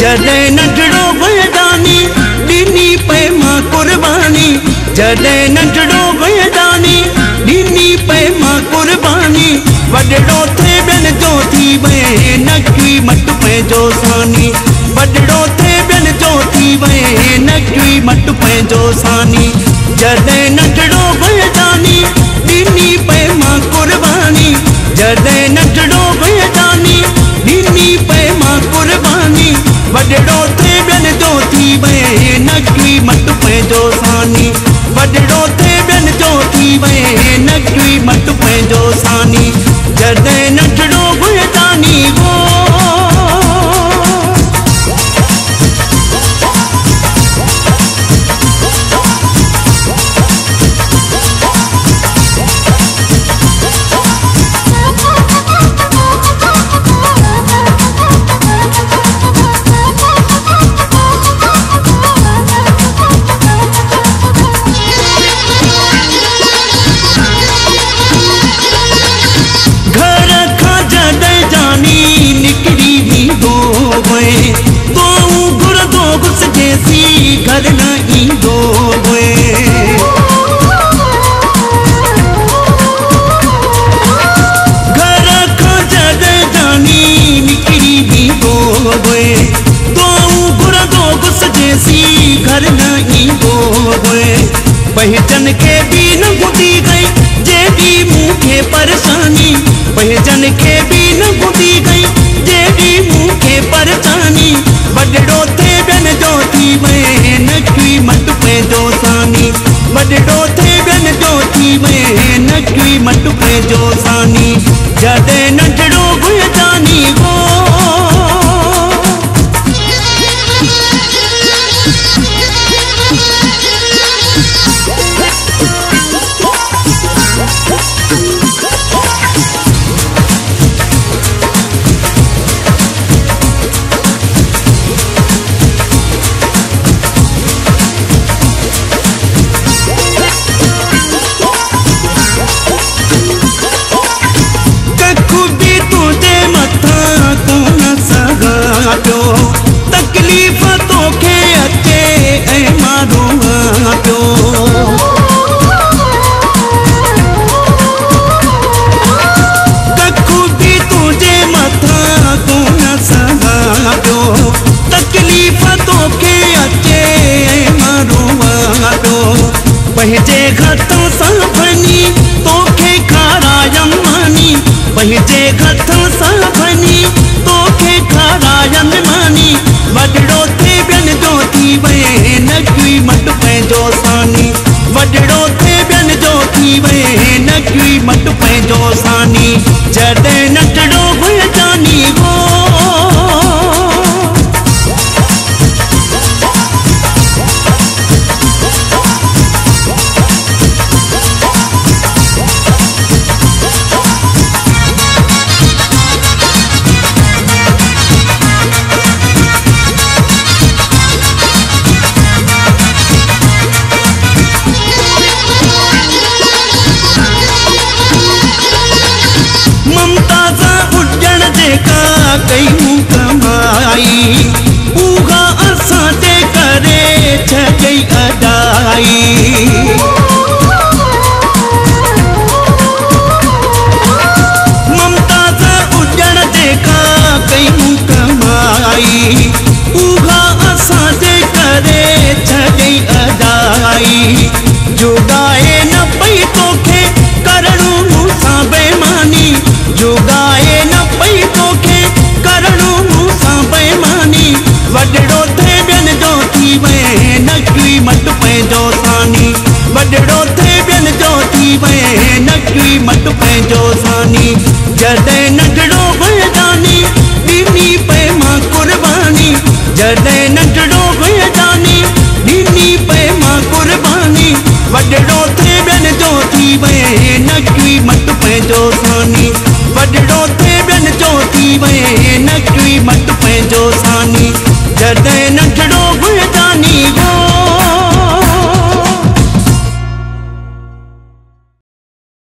जॾहिं नंढड़ो बलिदानी ॾिनी पे मां कुर्बानी, जॾहिं नंढड़ो बलिदानी ॾिनी पे मां कुर्बानी, वॾड़ो थे ॿियनि जो थी वए नकवी मट पंहिंजो सानी, वॾड़ो थे ॿियनि जो थी वए नकवी मट पंहिंजो सानी। जॾहिं नंढड़ो बलिदानी ॾिनी पे मां कुर्बानी, जॾहिं नंढड़ो बलिदानी ॾिनी पे मां कुर्बानी, वॾड़ो थे ॿियनि जो थी वए नकवी मट पंहिंजो सानी, वॾड़ो थे ॿियनि जो थी वए नकवी मट पंहिंजो सानी। जॾहिं नंढड़ो बलिदानी हो घर न ईंदो घर खां जॾहिं जानी निकिरी बीठो घुरंदो घुसजेसी घर न ईंदो पहिजन खे बि न ॿुधी गई जेॾी मूंखे परेशानी, पहिजन खे बि न ॿुधी गई जेॾी मूंखे परेशानी, वॾड़ो थे ॿियनि जो थी वए नकवी मट पंहिंजो सानी, वॾड़ो थे ॿियनि जो थी वए नकवी मट पंहिंजो सानी। जॾहिं नंढड़ो बलिदानी हो तकलीफ़ तोखे अचे ऐं मारो पियो, कख बि तुंहिंजे मथां कोन सघां पियो, तकलीफ़ तोखे अचे ऐं मारो पियो, पंहिंजे हथों सां भञी तोखे खारायम मानी, पंहिंजे हथों सां भञी तोखे खारायम मानी, वॾड़ो थे ॿियनि जो थी वए नकवी मट पंहिंजो सानी, वॾड़ो थे ॿियनि जो थी वए नकवी मट पंहिंजो सानी। जॾहिं नंढड़ो बलिदानी हो कयूं कमाई उहा असां ते करे छॾई अदाई, ममता सां उजण जेका कयूं कमाई उहा असां ते करे छॾई अदाई, जोगाए न पई तोखे करणो मूंसां बेईमानी, जोगाए न पई तोखे करणो मूंसां बेईमानी, वॾड़ो थे ॿियनि जो थी वए नकवी मट पंहिंजो सानी, वॾड़ो थे ॿियनि जो थी वए नकवी मट पंहिंजो सानी। जॾहिं नंढड़ो बलिदानी ॾिनी पे मां कुर्बानी, जॾहिं नंढड़ो बलिदानी ॾिनी पे मां कुर्बानी, वॾड़ो थे ॿियनि जो थी वए नकवी मट पंहिंजो सानी, वॾड़ो थे ॿियनि जो थी वए नकवी मट पंहिंजो सानी। जॾहिं नंढड़ो बलिदानी हो